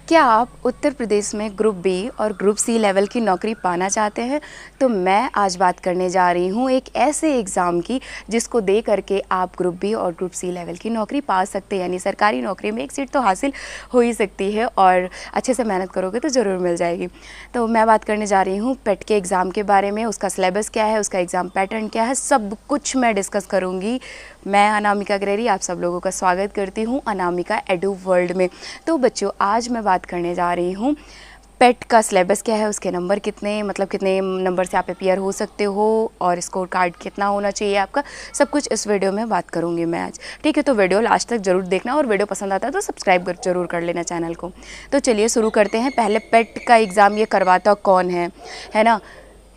क्या आप उत्तर प्रदेश में ग्रुप बी और ग्रुप सी लेवल की नौकरी पाना चाहते हैं? तो मैं आज बात करने जा रही हूँ एक ऐसे एग्ज़ाम की जिसको दे करके आप ग्रुप बी और ग्रुप सी लेवल की नौकरी पा सकते हैं, यानी सरकारी नौकरी में एक सीट तो हासिल हो ही सकती है और अच्छे से मेहनत करोगे तो ज़रूर मिल जाएगी। तो मैं बात करने जा रही हूँ पेट के एग्ज़ाम के बारे में, उसका सिलेबस क्या है, उसका एग्ज़ाम पैटर्न क्या है, सब कुछ मैं डिस्कस करूँगी। मैं अनामिका ग्रेरी आप सब लोगों का स्वागत करती हूँ अनामिका एडू वर्ल्ड में। तो बच्चों, आज मैं बात करने जा रही हूँ पेट का सिलेबस क्या है, उसके नंबर कितने, मतलब कितने नंबर से आप अपियर हो सकते हो और स्कोर कार्ड कितना होना चाहिए आपका, सब कुछ इस वीडियो में बात करूँगी मैं आज। ठीक है, तो वीडियो लास्ट तक जरूर देखना और वीडियो पसंद आता है तो सब्सक्राइब जरूर कर लेना चैनल को। तो चलिए शुरू करते हैं। पहले पेट का एग्ज़ाम ये करवाता कौन है ना,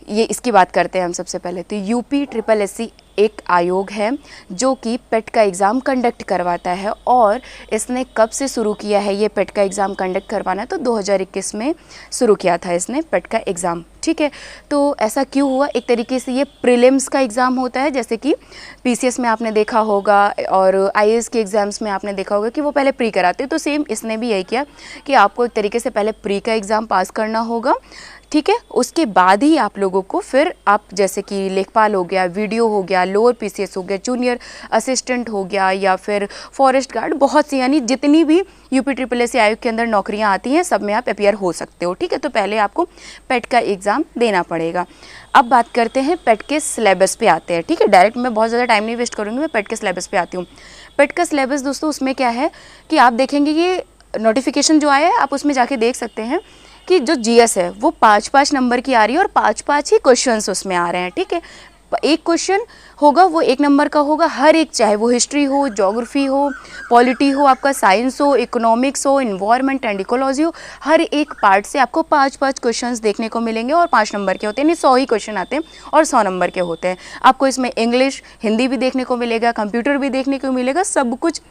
ये इसकी बात करते हैं हम सबसे पहले। तो UPSSC एक आयोग है जो कि पेट का एग्ज़ाम कंडक्ट करवाता है और इसने कब से शुरू किया है ये पेट का एग्ज़ाम कंडक्ट करवाना, तो 2021 में शुरू किया था इसने पेट का एग्ज़ाम। ठीक है, तो ऐसा क्यों हुआ? एक तरीके से ये प्रीलिम्स का एग्ज़ाम होता है, जैसे कि PCS में आपने देखा होगा और IAS के एग्ज़ाम्स में आपने देखा होगा कि वो पहले प्री कराते हैं, तो सेम इसने भी यही किया कि आपको एक तरीके से पहले प्री का एग्ज़ाम पास करना होगा। ठीक है, उसके बाद ही आप लोगों को फिर आप जैसे कि लेखपाल हो गया, वीडियो हो गया, लोअर PCS हो गया, जूनियर असिस्टेंट हो गया या फिर फॉरेस्ट गार्ड, बहुत सी यानी जितनी भी UPSSC आयोग के अंदर नौकरियां आती हैं सब में आप अपियर हो सकते हो। ठीक है, तो पहले आपको पेट का एग्ज़ाम देना पड़ेगा। अब बात करते हैं पेट के सिलेबस पे आते हैं। ठीक है, डायरेक्ट मैं बहुत ज़्यादा टाइम नहीं वेस्ट करूँगी, मैं पेट के सिलेबस पे आती हूँ। पेट का सिलेबस दोस्तों उसमें क्या है कि आप देखेंगे कि नोटिफिकेशन जो आया है आप उसमें जाके देख सकते हैं कि जो GS है वो 5-5 नंबर की आ रही है और 5-5 ही क्वेश्चंस उसमें आ रहे हैं। ठीक है, एक क्वेश्चन होगा वो 1 नंबर का होगा, हर एक, चाहे वो हिस्ट्री हो, ज्योग्राफी हो, पॉलिटी हो, आपका साइंस हो, इकोनॉमिक्स हो, इन्वायरमेंट एंड इकोलॉजी हो, हर एक पार्ट से आपको 5-5 क्वेश्चंस देखने को मिलेंगे और 5 नंबर के होते हैं, यानी 100 ही क्वेश्चन आते हैं और 100 नंबर के होते हैं। आपको इसमें इंग्लिश, हिंदी भी देखने को मिलेगा, कंप्यूटर भी देखने को मिलेगा, सब कुछ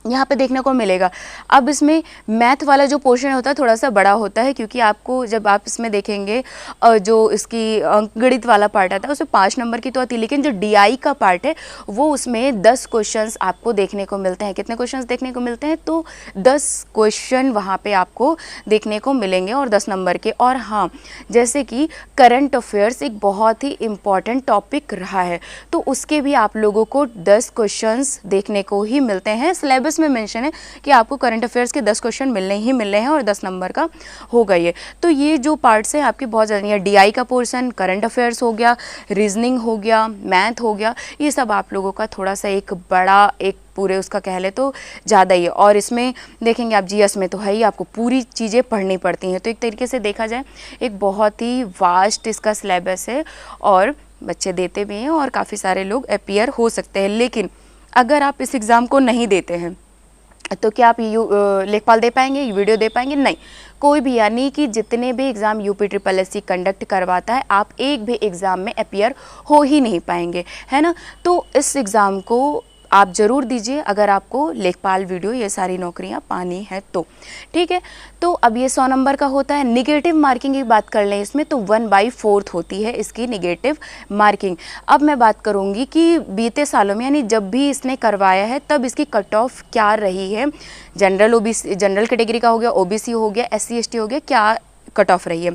यहाँ पे देखने को मिलेगा। अब इसमें मैथ वाला जो पोर्शन होता है थोड़ा सा बड़ा होता है, क्योंकि आपको जब आप इसमें देखेंगे जो इसकी गणित वाला पार्ट आता है उसमें 5 नंबर की तो आती है, लेकिन जो DI का पार्ट है वो उसमें 10 क्वेश्चंस आपको देखने को मिलते हैं। कितने क्वेश्चंस देखने को मिलते हैं? तो 10 क्वेश्चन वहाँ पे आपको देखने को मिलेंगे और 10 नंबर के। और हाँ, जैसे कि करंट अफेयर्स एक बहुत ही इम्पॉर्टेंट टॉपिक रहा है, तो उसके भी आप लोगों को 10 क्वेश्चंस देखने को ही मिलते हैं। सिलेबस में मेंशन है कि आपको करंट अफेयर्स के 10 क्वेश्चन मिलने ही मिलने हैं और 10 नंबर का होगा ये। तो ये जो पार्ट्स हैं आपके बहुत ज़्यादा, DI का पोर्शन, करंट अफेयर्स हो गया, रीजनिंग हो गया, मैथ हो गया, ये सब आप लोगों का थोड़ा सा एक बड़ा, एक पूरे उसका कह ले तो ज़्यादा ही है। और इसमें देखेंगे आप GS में तो है ही, आपको पूरी चीज़ें पढ़नी पड़ती हैं। तो एक तरीके से देखा जाए एक बहुत ही वास्ट इसका सिलेबस है और बच्चे देते भी हैं और काफ़ी सारे लोग अपियर हो सकते हैं। लेकिन अगर आप इस एग्ज़ाम को नहीं देते हैं तो क्या आप लेखपाल दे पाएंगे, वीडियो दे पाएंगे? नहीं, कोई भी, यानी कि जितने भी एग्ज़ाम UPSSC कंडक्ट करवाता है आप एक भी एग्ज़ाम में अपियर हो ही नहीं पाएंगे, है ना। तो इस एग्ज़ाम को आप ज़रूर दीजिए अगर आपको लेखपाल, वीडियो, ये सारी नौकरियां पानी है तो। ठीक है, तो अब ये 100 नंबर का होता है। निगेटिव मार्किंग की बात कर लें इसमें तो 1/4 होती है इसकी निगेटिव मार्किंग। अब मैं बात करूंगी कि बीते सालों में, यानी जब भी इसने करवाया है तब इसकी कट ऑफ क्या रही है। जनरल OBC, जनरल कैटेगरी का हो गया, OBC हो गया, SC ST हो गया, क्या कट ऑफ रही है।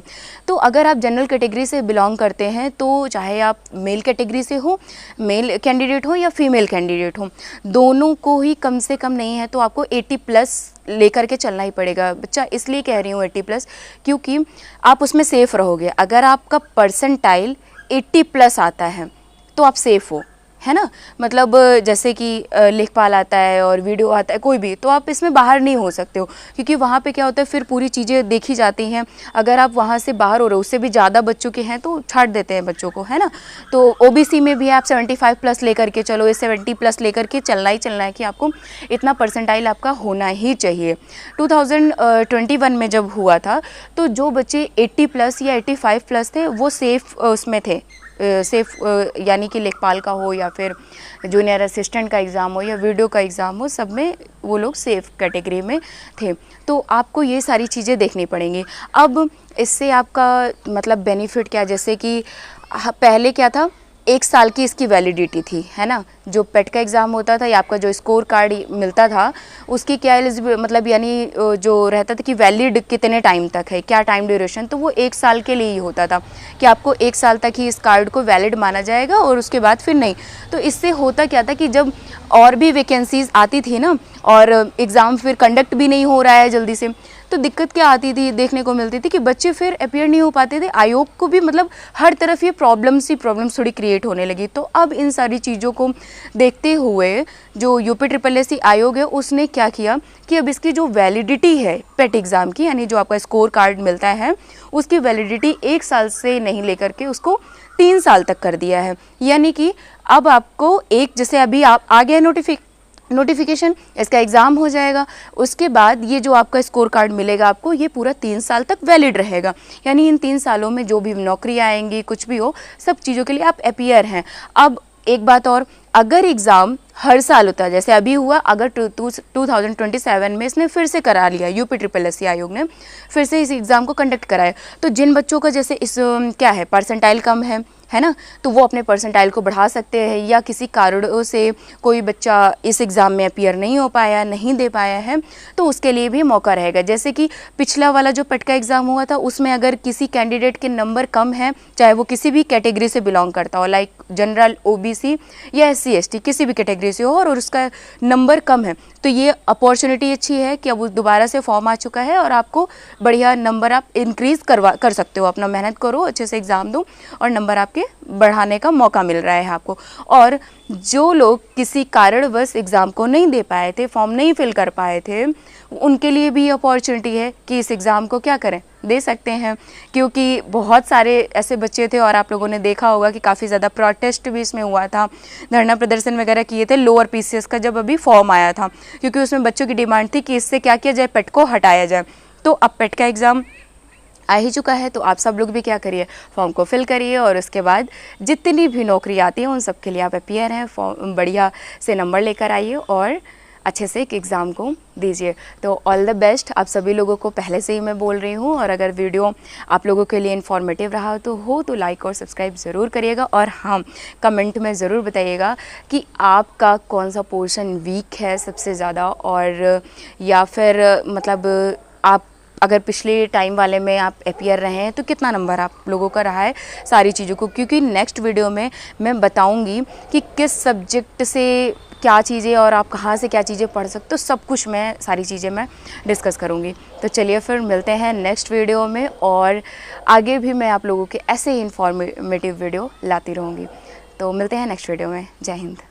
तो अगर आप जनरल कैटेगरी से बिलोंग करते हैं तो चाहे आप मेल कैटेगरी से हो, मेल कैंडिडेट हो या फीमेल कैंडिडेट हो, दोनों को ही कम से कम नहीं है तो आपको 80+ लेकर के चलना ही पड़ेगा। बच्चा इसलिए कह रही हूँ 80+, क्योंकि आप उसमें सेफ़ रहोगे। अगर आपका परसेंटाइल 80+ आता है तो आप सेफ़ हो, है ना। मतलब जैसे कि लेखपाल आता है और वीडियो आता है, कोई भी, तो आप इसमें बाहर नहीं हो सकते हो, क्योंकि वहाँ पे क्या होता है फिर पूरी चीज़ें देखी जाती हैं। अगर आप वहाँ से बाहर हो रहे हो, उससे भी ज़्यादा बच्चों के हैं तो छाट देते हैं बच्चों को, है ना। तो OBC में भी आप 75+ लेकर के चलो, ये 70+ लेकर के चलना ही चलना है कि आपको इतना परसेंटाइल आपका होना ही चाहिए। 2021 में जब हुआ था तो जो बच्चे 80+ या 85+ थे वो सेफ़ उसमें थे, सेफ, यानी कि लेखपाल का हो या फिर जूनियर असिस्टेंट का एग्ज़ाम हो या वीडियो का एग्ज़ाम हो, सब में वो लोग सेफ कैटेगरी में थे। तो आपको ये सारी चीज़ें देखनी पड़ेंगी। अब इससे आपका मतलब बेनिफिट क्या, जैसे कि पहले क्या था 1 साल की इसकी वैलिडिटी थी, है ना। जो पेट का एग्ज़ाम होता था या आपका जो स्कोर कार्ड मिलता था उसकी क्या मतलब यानी जो रहता था कि वैलिड कितने टाइम तक है, क्या टाइम ड्यूरेशन, तो वो 1 साल के लिए ही होता था कि आपको 1 साल तक ही इस कार्ड को वैलिड माना जाएगा और उसके बाद फिर नहीं। तो इससे होता क्या था कि जब और भी वैकेंसीज़ आती थी ना और एग्ज़ाम फिर कंडक्ट भी नहीं हो रहा है जल्दी से, तो दिक्कत क्या आती थी, देखने को मिलती थी कि बच्चे फिर अपीयर नहीं हो पाते थे। आयोग को भी मतलब हर तरफ ये प्रॉब्लम्स थोड़ी क्रिएट होने लगी। तो अब इन सारी चीज़ों को देखते हुए जो UPSSC आयोग है उसने क्या किया कि अब इसकी जो वैलिडिटी है पेट एग्ज़ाम की, यानी जो आपका स्कोर कार्ड मिलता है उसकी वैलिडिटी 1 साल से नहीं लेकर के उसको 3 साल तक कर दिया है। यानी कि अब आपको जैसे अभी आप आ गया नोटिफिकेशन, इसका एग्ज़ाम हो जाएगा, उसके बाद ये जो आपका स्कोर कार्ड मिलेगा आपको, ये पूरा 3 साल तक वैलिड रहेगा। यानी इन 3 सालों में जो भी नौकरी आएंगी, कुछ भी हो, सब चीज़ों के लिए आप अपीयर हैं। अब एक बात और, अगर एग्ज़ाम हर साल होता है जैसे अभी हुआ, अगर 2027 में इसने फिर से करा लिया, UPSSC आयोग ने फिर से इस एग्ज़ाम को कंडक्ट कराया, तो जिन बच्चों का जैसे इस क्या है परसेंटाइल कम है ना, तो वो अपने परसेंटाइल को बढ़ा सकते हैं, या किसी कारणों से कोई बच्चा इस एग्ज़ाम में अपीयर नहीं हो पाया, नहीं दे पाया है, तो उसके लिए भी मौका रहेगा। जैसे कि पिछला वाला जो पेट का एग्ज़ाम हुआ था उसमें अगर किसी कैंडिडेट के नंबर कम है, चाहे वो किसी भी कैटेगरी से बिलोंग करता हो, लाइक जनरल, OBC या SC ST किसी भी कैटेगरी से हो, और उसका नंबर कम है, तो ये अपॉर्चुनिटी अच्छी है कि अब दोबारा से फॉर्म आ चुका है और आपको बढ़िया नंबर आप इंक्रीज़ कर सकते हो। अपना मेहनत करो, अच्छे से एग्ज़ाम दो और नंबर आपके बढ़ाने का मौका मिल रहा है आपको। और जो लोग किसी कारणवश एग्ज़ाम को नहीं दे पाए थे, फॉर्म नहीं फिल कर पाए थे, उनके लिए भी अपॉर्चुनिटी है कि इस एग्ज़ाम को क्या करें, दे सकते हैं। क्योंकि बहुत सारे ऐसे बच्चे थे और आप लोगों ने देखा होगा कि काफ़ी ज़्यादा प्रोटेस्ट भी इसमें हुआ था, धरना प्रदर्शन वगैरह किए थे लोअर PCS का जब अभी फॉर्म आया था, क्योंकि उसमें बच्चों की डिमांड थी कि इससे क्या किया जाए, पेट को हटाया जाए। तो अब पेट का एग्ज़ाम आ ही चुका है, तो आप सब लोग भी क्या करिए, फॉर्म को फिल करिए और उसके बाद जितनी भी नौकरी आती है उन सब के लिए आप अपीयर हैं, फॉर्म बढ़िया से नंबर लेकर आइए और अच्छे से एक एग्ज़ाम को दीजिए। तो ऑल द बेस्ट आप सभी लोगों को पहले से ही मैं बोल रही हूँ। और अगर वीडियो आप लोगों के लिए इन्फॉर्मेटिव रहा तो लाइक और सब्सक्राइब ज़रूर करिएगा। और हाँ, कमेंट में ज़रूर बताइएगा कि आपका कौन सा पोर्शन वीक है सबसे ज़्यादा, और या फिर मतलब आप अगर पिछले टाइम वाले में आप अपीयर रहे हैं तो कितना नंबर आप लोगों का रहा है, सारी चीज़ों को। क्योंकि नेक्स्ट वीडियो में मैं बताऊंगी कि किस सब्जेक्ट से क्या चीज़ें और आप कहाँ से क्या चीज़ें पढ़ सकते हो, सब कुछ मैं सारी चीज़ें मैं डिस्कस करूँगी। तो चलिए फिर मिलते हैं नेक्स्ट वीडियो में, और आगे भी मैं आप लोगों के ऐसे ही इंफॉर्मेटिव वीडियो लाती रहूँगी। तो मिलते हैं नेक्स्ट वीडियो में। जय हिंद।